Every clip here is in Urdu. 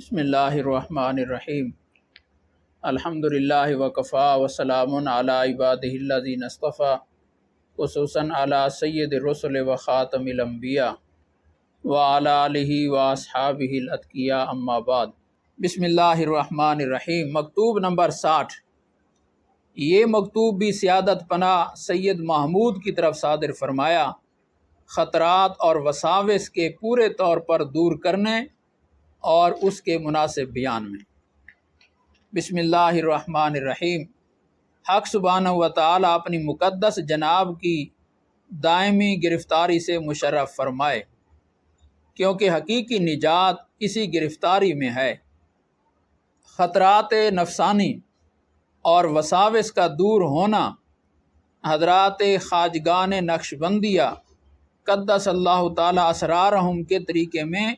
بسم اللہ الرحمن الرحیم الحمد للہ وکفا وسلام علی عبادہ الذین اصطفیٰ خصوصاً علی سید الرسل و خاتم الانبیاء وعلی آلہ واصحابہ الاتقیاء اما بعد۔ بسم اللہ الرحمن الرحیم۔ مکتوب نمبر 60۔ یہ مکتوب بھی سیادت پناہ سید محمود کی طرف صادر فرمایا، خطرات اور وساوس کے پورے طور پر دور کرنے اور اس کے مناسب بیان میں۔ بسم اللہ الرحمن الرحیم۔ حق سبحانہ و تعالی اپنی مقدس جناب کی دائمی گرفتاری سے مشرف فرمائے، کیونکہ حقیقی نجات اسی گرفتاری میں ہے۔ خطرات نفسانی اور وساوس کا دور ہونا حضرات خواجگان نقشبندیہ قدس اللہ تعالی اسرارہم کے طریقے میں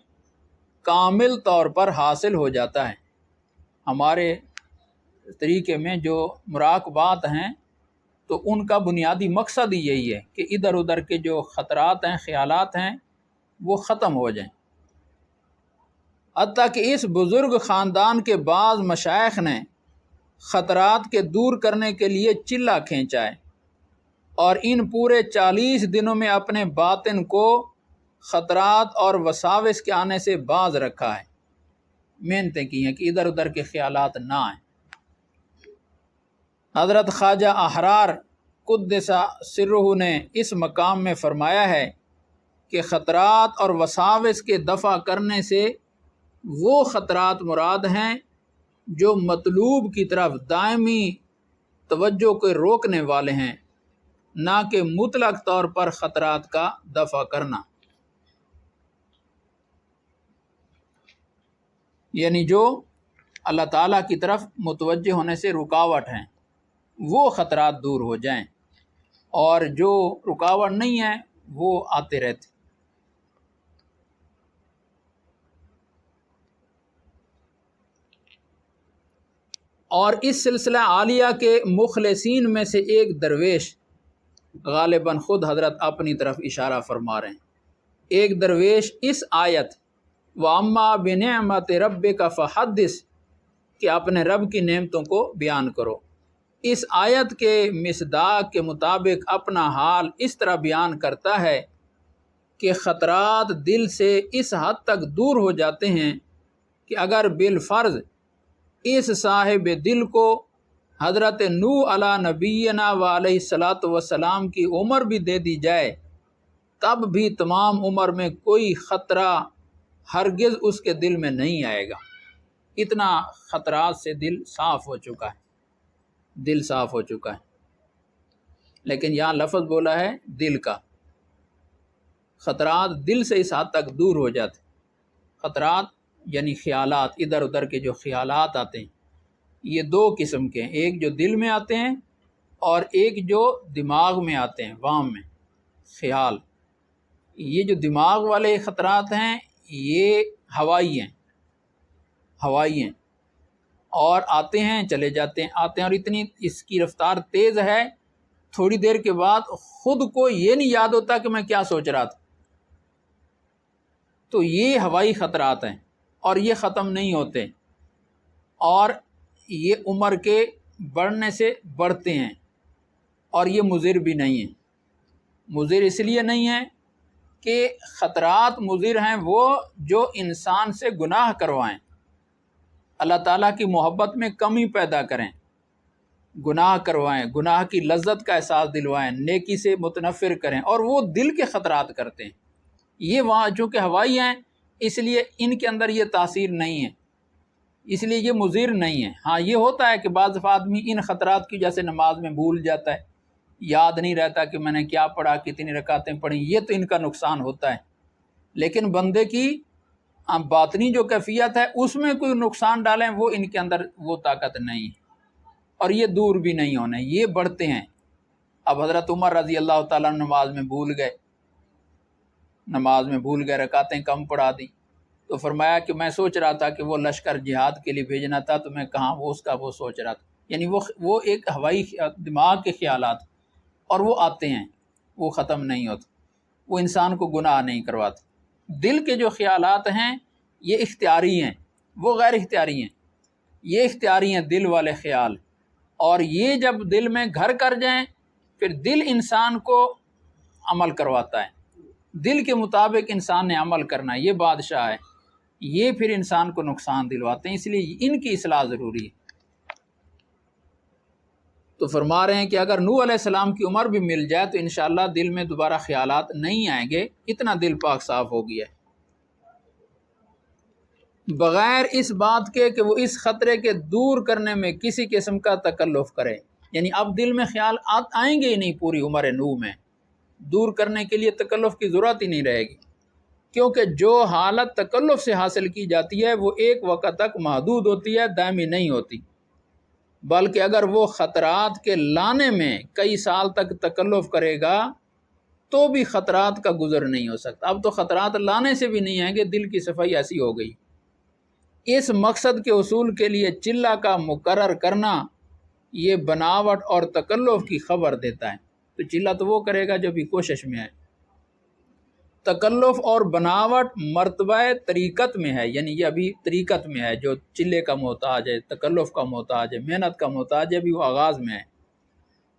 کامل طور پر حاصل ہو جاتا ہے۔ ہمارے طریقے میں جو مراقبات ہیں تو ان کا بنیادی مقصد ہی یہی ہے کہ ادھر ادھر کے جو خطرات ہیں، خیالات ہیں، وہ ختم ہو جائیں۔ حتیٰ کہ اس بزرگ خاندان کے بعض مشائخ نے خطرات کے دور کرنے کے لیے چلہ کھینچا ہے اور ان پورے 40 دنوں میں اپنے باطن کو خطرات اور وساوس کے آنے سے باز رکھا ہے، محنتیں کی ہیں کہ ادھر ادھر کے خیالات نہ آئیں۔ حضرت خواجہ احرار قدس سرہ نے اس مقام میں فرمایا ہے کہ خطرات اور وساوس کے دفع کرنے سے وہ خطرات مراد ہیں جو مطلوب کی طرف دائمی توجہ کو روکنے والے ہیں، نہ کہ مطلق طور پر خطرات کا دفع کرنا، یعنی جو اللہ تعالیٰ کی طرف متوجہ ہونے سے رکاوٹ ہیں وہ خطرات دور ہو جائیں، اور جو رکاوٹ نہیں ہے وہ آتے رہتے۔ اور اس سلسلہ عالیہ کے مخلصین میں سے ایک درویش، غالباً خود حضرت اپنی طرف اشارہ فرما رہے ہیں، ایک درویش اس آیت وَأَمَّا بِنِعْمَةِ رَبِّكَ فَحَدِّثْ کہ اپنے رب کی نعمتوں کو بیان کرو، اس آیت کے مصداق کے مطابق اپنا حال اس طرح بیان کرتا ہے کہ خطرات دل سے اس حد تک دور ہو جاتے ہیں کہ اگر بالفرض اس صاحب دل کو حضرت نوح علیہ نبینا و علیہ الصلاۃ والسلام کی عمر بھی دے دی جائے، تب بھی تمام عمر میں کوئی خطرہ ہرگز اس کے دل میں نہیں آئے گا۔ اتنا خطرات سے دل صاف ہو چکا ہے، دل صاف ہو چکا ہے۔ لیکن یہاں لفظ بولا ہے دل کا، خطرات دل سے اس حد تک دور ہو جاتے۔ خطرات یعنی خیالات، ادھر ادھر کے جو خیالات آتے ہیں یہ دو قسم کے ہیں، ایک جو دل میں آتے ہیں اور ایک جو دماغ میں آتے ہیں، عوام میں خیال۔ یہ جو دماغ والے خطرات ہیں یہ ہوائی ہیں اور آتے ہیں چلے جاتے ہیں، آتے ہیں، اور اتنی اس کی رفتار تیز ہے تھوڑی دیر کے بعد خود کو یہ نہیں یاد ہوتا کہ میں کیا سوچ رہا تھا۔ تو یہ ہوائی خطرات ہیں اور یہ ختم نہیں ہوتے، اور یہ عمر کے بڑھنے سے بڑھتے ہیں، اور یہ مضر بھی نہیں ہیں۔ مضر اس لیے نہیں ہیں کہ خطرات مضر ہیں وہ جو انسان سے گناہ کروائیں، اللہ تعالیٰ کی محبت میں کمی پیدا کریں، گناہ کروائیں، گناہ کی لذت کا احساس دلوائیں، نیکی سے متنفر کریں، اور وہ دل کے خطرات کرتے ہیں۔ یہ وہاں چونکہ ہوائی ہیں اس لیے ان کے اندر یہ تاثیر نہیں ہے، اس لیے یہ مضر نہیں ہے۔ ہاں یہ ہوتا ہے کہ بعض دفعہ آدمی ان خطرات کی جیسے نماز میں بھول جاتا ہے، یاد نہیں رہتا کہ میں نے کیا پڑھا، کتنی رکعتیں پڑھیں، یہ تو ان کا نقصان ہوتا ہے۔ لیکن بندے کی باطنی جو کیفیت ہے اس میں کوئی نقصان ڈالیں وہ ان کے اندر وہ طاقت نہیں، اور یہ دور بھی نہیں ہونے، یہ بڑھتے ہیں۔ اب حضرت عمر رضی اللہ تعالیٰ نماز میں بھول گئے، رکعتیں کم پڑھا دی، تو فرمایا کہ میں سوچ رہا تھا کہ وہ لشکر جہاد کے لیے بھیجنا تھا تو میں کہاں وہ اس کا وہ سوچ رہا تھا۔ یعنی وہ ایک ہوائی دماغ کے خیالات، اور وہ آتے ہیں، وہ ختم نہیں ہوتے، وہ انسان کو گناہ نہیں کرواتے۔ دل کے جو خیالات ہیں یہ اختیاری ہیں، وہ غیر اختیاری ہیں، یہ اختیاری ہیں دل والے خیال، اور یہ جب دل میں گھر کر جائیں پھر دل انسان کو عمل کرواتا ہے، دل کے مطابق انسان نے عمل کرنا ہے، یہ بادشاہ ہے، یہ پھر انسان کو نقصان دلواتے ہیں، اس لیے ان کی اصلاح ضروری ہے۔ تو فرما رہے ہیں کہ اگر نوح علیہ السلام کی عمر بھی مل جائے تو انشاءاللہ دل میں دوبارہ خیالات نہیں آئیں گے، اتنا دل پاک صاف ہو گیا ہے، بغیر اس بات کے کہ وہ اس خطرے کے دور کرنے میں کسی قسم کا تکلف کرے، یعنی اب دل میں خیالات آئیں گے ہی نہیں پوری عمر نوح میں، دور کرنے کے لیے تکلف کی ضرورت ہی نہیں رہے گی، کیونکہ جو حالت تکلف سے حاصل کی جاتی ہے وہ ایک وقت تک محدود ہوتی ہے، دائمی نہیں ہوتی، بلکہ اگر وہ خطرات کے لانے میں کئی سال تک تکلف کرے گا تو بھی خطرات کا گزر نہیں ہو سکتا۔ اب تو خطرات لانے سے بھی نہیں آئیں گے، دل کی صفائی ایسی ہو گئی۔ اس مقصد کے حصول کے لیے چلہ کا مقرر کرنا یہ بناوٹ اور تکلف کی خبر دیتا ہے، تو چلہ تو وہ کرے گا جو بھی کوشش میں ہے۔ تکلف اور بناوٹ مرتبہ طریقت میں ہے، یعنی یہ ابھی طریقت میں ہے، جو چلے کا محتاج ہے، تکلف کا محتاج ہے، محنت کا محتاج ہے، ابھی وہ آغاز میں ہے،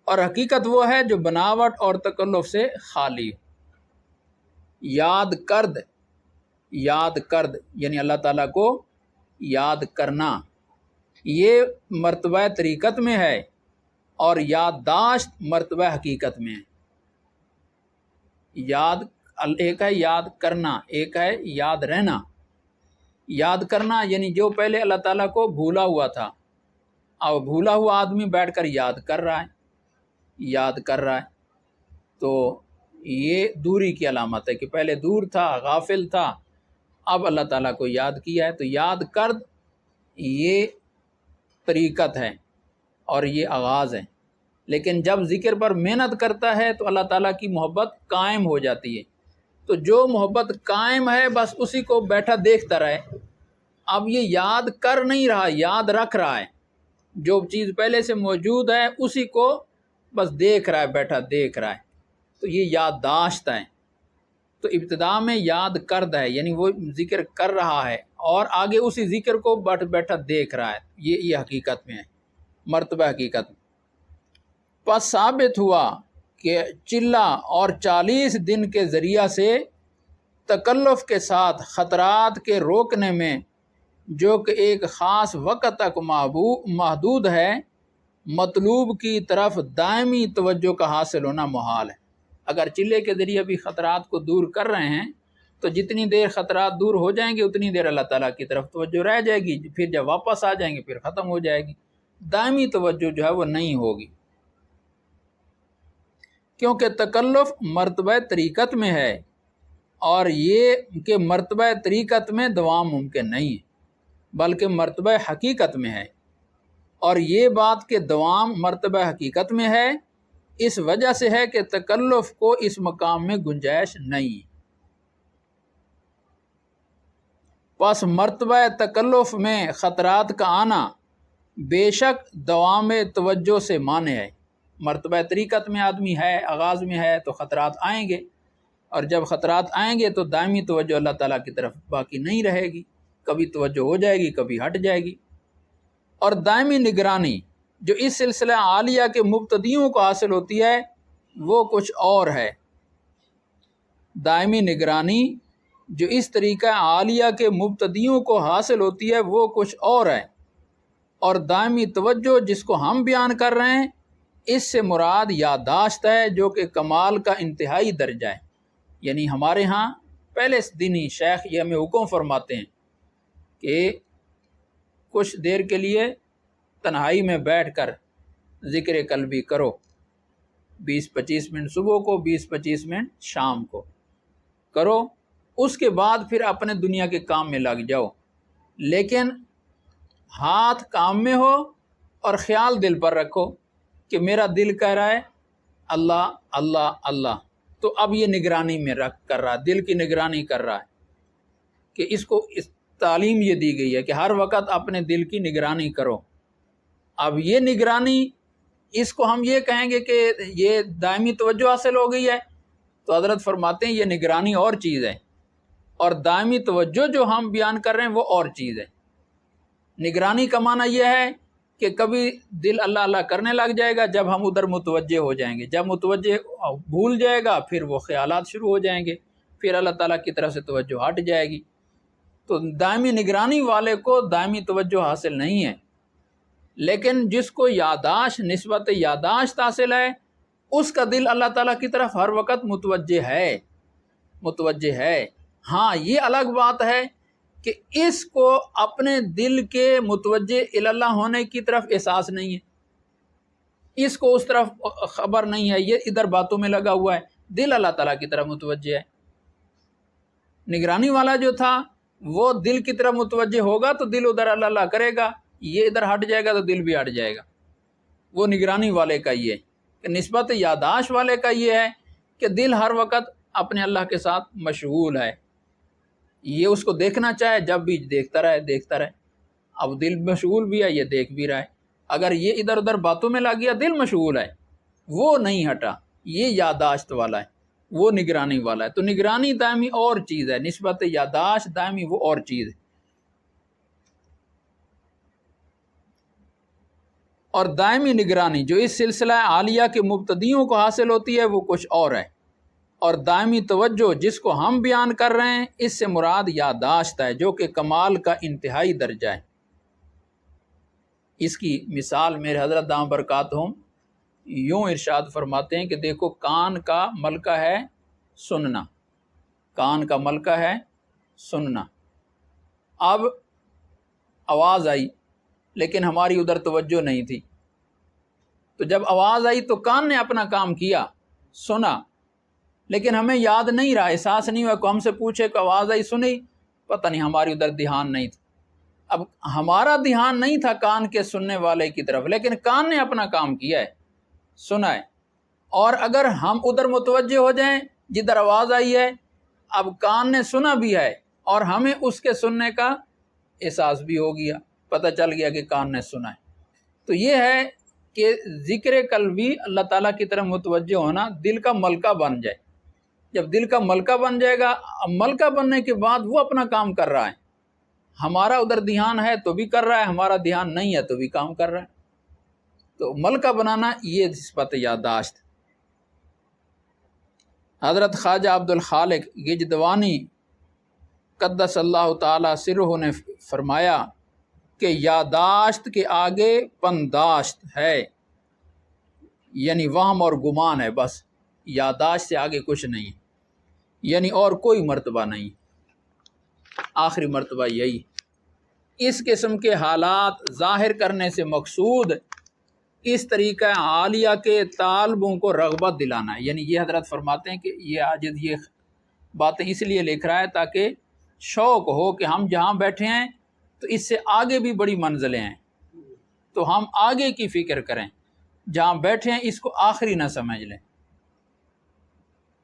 اور حقیقت وہ ہے جو بناوٹ اور تکلف سے خالی۔ یاد کرد یعنی اللہ تعالیٰ کو یاد کرنا، یہ مرتبہ طریقت میں ہے، اور یادداشت مرتبہ حقیقت میں ہے۔ ایک ہے یاد کرنا، ایک ہے یاد رہنا۔ یاد کرنا یعنی جو پہلے اللہ تعالیٰ کو بھولا ہوا تھا، اب بھولا ہوا آدمی بیٹھ کر یاد کر رہا ہے، تو یہ دوری کی علامت ہے کہ پہلے دور تھا، غافل تھا، اب اللہ تعالیٰ کو یاد کیا ہے، تو یاد کرد یہ طریقت ہے اور یہ آغاز ہے، لیکن جب ذکر پر محنت کرتا ہے تو اللہ تعالیٰ کی محبت قائم ہو جاتی ہے، تو جو محبت قائم ہے بس اسی کو بیٹھا دیکھتا رہے، اب یہ یاد کر نہیں رہا، یاد رکھ رہا ہے، جو چیز پہلے سے موجود ہے اسی کو بس دیکھ رہا ہے، بیٹھا دیکھ رہا ہے، تو یہ یادداشت ہے۔ تو ابتدا میں یاد کرد ہے، یعنی وہ ذکر کر رہا ہے اور آگے اسی ذکر کو بیٹھا دیکھ رہا ہے، یہ حقیقت میں ہے، مرتبہ حقیقت میں۔ پس ثابت ہوا کہ چلہ اور 40 دن کے ذریعہ سے تکلف کے ساتھ خطرات کے روکنے میں، جو کہ ایک خاص وقت تک محدود ہے، مطلوب کی طرف دائمی توجہ کا حاصل ہونا محال ہے۔ اگر چلے کے ذریعے بھی خطرات کو دور کر رہے ہیں تو جتنی دیر خطرات دور ہو جائیں گے اتنی دیر اللہ تعالیٰ کی طرف توجہ رہ جائے گی، پھر جب واپس آ جائیں گے پھر ختم ہو جائے گی، دائمی توجہ جو ہے وہ نہیں ہوگی، کیونکہ تکلف مرتبہ طریقت میں ہے، اور یہ کہ مرتبہ طریقت میں دوام ممکن نہیں ہے بلکہ مرتبہ حقیقت میں ہے، اور یہ بات کہ دوام مرتبہ حقیقت میں ہے اس وجہ سے ہے کہ تکلف کو اس مقام میں گنجائش نہیں۔ پس مرتبہ تکلف میں خطرات کا آنا بے شک دوام توجہ سے مانے ہے۔ مرتبہ طریقت میں آدمی ہے، آغاز میں ہے، تو خطرات آئیں گے، اور جب خطرات آئیں گے تو دائمی توجہ اللہ تعالیٰ کی طرف باقی نہیں رہے گی، کبھی توجہ ہو جائے گی، کبھی ہٹ جائے گی۔ اور دائمی نگرانی جو اس سلسلہ عالیہ کے مبتدیوں کو حاصل ہوتی ہے وہ کچھ اور ہے۔ دائمی نگرانی جو اس طریقہ عالیہ کے مبتدیوں کو حاصل ہوتی ہے وہ کچھ اور ہے، اور دائمی توجہ جس کو ہم بیان کر رہے ہیں اس سے مراد یادداشت ہے، جو کہ کمال کا انتہائی درجہ ہے۔ یعنی ہمارے ہاں پہلے دنی شیخ یہ ہمیں حکم فرماتے ہیں کہ کچھ دیر کے لیے تنہائی میں بیٹھ کر ذکر قلبی کرو، 20-25 منٹ صبح کو، 20-25 منٹ شام کو کرو، اس کے بعد پھر اپنے دنیا کے کام میں لگ جاؤ، لیکن ہاتھ کام میں ہو اور خیال دل پر رکھو کہ میرا دل کہہ رہا ہے اللہ اللہ اللہ، تو اب یہ نگرانی میں کر رہا ہے، دل کی نگرانی کر رہا ہے، کہ اس کو اس تعلیم یہ دی گئی ہے کہ ہر وقت اپنے دل کی نگرانی کرو۔ اب یہ نگرانی اس کو ہم یہ کہیں گے کہ یہ دائمی توجہ حاصل ہو گئی ہے، تو حضرت فرماتے ہیں یہ نگرانی اور چیز ہے، اور دائمی توجہ جو ہم بیان کر رہے ہیں وہ اور چیز ہے۔ نگرانی کا معنی یہ ہے کہ کبھی دل اللہ اللہ کرنے لگ جائے گا جب ہم ادھر متوجہ ہو جائیں گے، جب متوجہ بھول جائے گا پھر وہ خیالات شروع ہو جائیں گے، پھر اللہ تعالیٰ کی طرف سے توجہ ہٹ جائے گی۔ تو دائمی نگرانی والے کو دائمی توجہ حاصل نہیں ہے، لیکن جس کو یاداشت، نسبت یاداشت حاصل ہے، اس کا دل اللہ تعالیٰ کی طرف ہر وقت متوجہ ہے۔ ہاں یہ الگ بات ہے کہ اس کو اپنے دل کے متوجہ اللہ ہونے کی طرف احساس نہیں ہے، اس کو اس طرف خبر نہیں ہے، یہ ادھر باتوں میں لگا ہوا ہے، دل اللہ تعالیٰ کی طرف متوجہ ہے۔ نگرانی والا جو تھا وہ دل کی طرف متوجہ ہوگا تو دل ادھر اللہ اللہ کرے گا، یہ ادھر ہٹ جائے گا تو دل بھی ہٹ جائے گا۔ وہ نگرانی والے کا یہ کہ نسبت یاداشت والے کا یہ ہے کہ دل ہر وقت اپنے اللہ کے ساتھ مشغول ہے، یہ اس کو دیکھنا چاہے جب بھی دیکھتا رہے۔ اب دل مشغول بھی ہے، یہ دیکھ بھی رہا ہے، اگر یہ ادھر ادھر باتوں میں لگ گیا، دل مشغول ہے، وہ نہیں ہٹا، یہ یاداشت والا ہے، وہ نگرانی والا ہے۔ تو نگرانی دائمی اور چیز ہے، نسبت یاداشت دائمی وہ اور چیز ہے۔ اور دائمی نگرانی جو اس سلسلہ عالیہ کے مبتدیوں کو حاصل ہوتی ہے وہ کچھ اور ہے، اور دائمی توجہ جس کو ہم بیان کر رہے ہیں اس سے مراد یاداشت ہے، جو کہ کمال کا انتہائی درجہ ہے۔ اس کی مثال میرے حضرت دام برکاتہم یوں ارشاد فرماتے ہیں کہ دیکھو، کان کا ملکہ ہے سننا، کان کا ملکہ ہے سننا۔ اب آواز آئی لیکن ہماری ادھر توجہ نہیں تھی، تو جب آواز آئی تو کان نے اپنا کام کیا، سنا، لیکن ہمیں یاد نہیں رہا، احساس نہیں ہوا کہ ہم سے پوچھے کہ آواز آئی سنی، پتہ نہیں، ہماری ادھر دھیان نہیں تھا۔ اب ہمارا دھیان نہیں تھا کان کے سننے والے کی طرف، لیکن کان نے اپنا کام کیا ہے، سنا ہے۔ اور اگر ہم ادھر متوجہ ہو جائیں جدھر آواز آئی ہے، اب کان نے سنا بھی ہے اور ہمیں اس کے سننے کا احساس بھی ہو گیا، پتہ چل گیا کہ کان نے سنا ہے۔ تو یہ ہے کہ ذکر قلبی اللہ تعالیٰ کی طرف متوجہ ہونا دل کا ملکہ بن جائے۔ جب دل کا ملکہ بن جائے گا، ملکہ بننے کے بعد وہ اپنا کام کر رہا ہے، ہمارا ادھر دھیان ہے تو بھی کر رہا ہے، ہمارا دھیان نہیں ہے تو بھی کام کر رہا ہے۔ تو ملکہ بنانا یہ نسبت یاداشت۔ حضرت خواجہ عبد الخالق گجدوانی قدس اللہ تعالی سرہ نے فرمایا کہ یاداشت کے آگے پنداشت ہے، یعنی وہم اور گمان ہے، بس یاداشت سے آگے کچھ نہیں، یعنی اور کوئی مرتبہ نہیں، آخری مرتبہ یہی۔ اس قسم کے حالات ظاہر کرنے سے مقصود اس طریقہ عالیہ کے طالبوں کو رغبت دلانا ہے۔ یعنی یہ حضرت فرماتے ہیں کہ یہ عاجز یہ باتیں اس لیے لکھ رہا ہے تاکہ شوق ہو کہ ہم جہاں بیٹھے ہیں تو اس سے آگے بھی بڑی منزلیں ہیں، تو ہم آگے کی فکر کریں، جہاں بیٹھے ہیں اس کو آخری نہ سمجھ لیں۔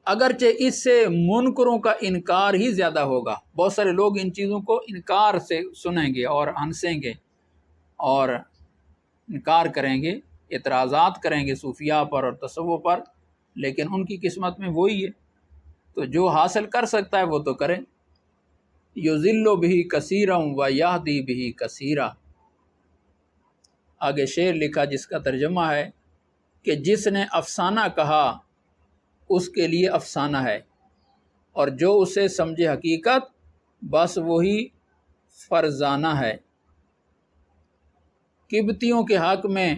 اگرچہ اس سے منکروں کا انکار ہی زیادہ ہوگا، بہت سارے لوگ ان چیزوں کو انکار سے سنیں گے اور ہنسیں گے اور انکار کریں گے، اعتراضات کریں گے صوفیاء پر اور تصوف پر، لیکن ان کی قسمت میں وہی ہے۔ تو جو حاصل کر سکتا ہے وہ تو کرے۔ یذل بہ کثیرا و یہدی بہ کثیرا۔ آگے شعر لکھا جس کا ترجمہ ہے کہ جس نے افسانہ کہا اس کے لیے افسانہ ہے، اور جو اسے سمجھے حقیقت بس وہی فرزانہ ہے۔ قبطیوں کے حق میں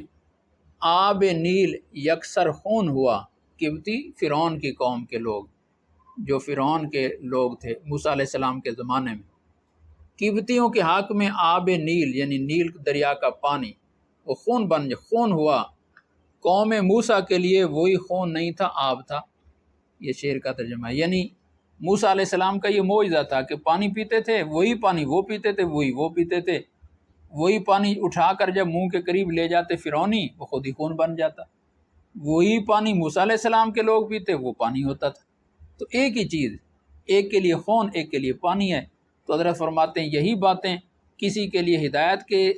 آب نیل یکسر خون ہوا۔ قبطی فرعون کی قوم کے لوگ، جو فرعون کے لوگ تھے موسیٰ علیہ السلام کے زمانے میں، قبطیوں کے حق میں آب نیل یعنی نیل دریا کا پانی وہ خون ہوا، قوم موسیٰ کے لیے وہی خون نہیں تھا، آب تھا۔ یہ شعر کا ترجمہ ہے۔ یعنی موسیٰ علیہ السلام کا یہ معجزہ تھا کہ پانی پیتے تھے، وہی پانی وہ پیتے تھے، وہی وہ پیتے تھے، وہی پانی اٹھا کر جب منہ کے قریب لے جاتے فرعونی وہ خود ہی خون بن جاتا، وہی پانی موسیٰ علیہ السلام کے لوگ پیتے وہ پانی ہوتا تھا۔ تو ایک ہی چیز، ایک کے لیے خون ایک کے لیے پانی ہے۔ تو حضرت فرماتے ہیں یہی باتیں کسی کے لیے ہدایت کے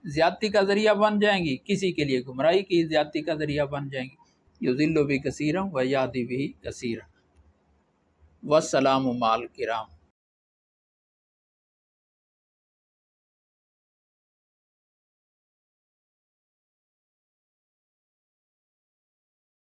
زیادتی کا ذریعہ بن جائیں گی، کسی کے لیے گمراہی کی زیادتی کا ذریعہ بن جائیں گی۔ یذل بہ کثیرا و یہدی بہ کثیرا۔ والسلام مع الکرام۔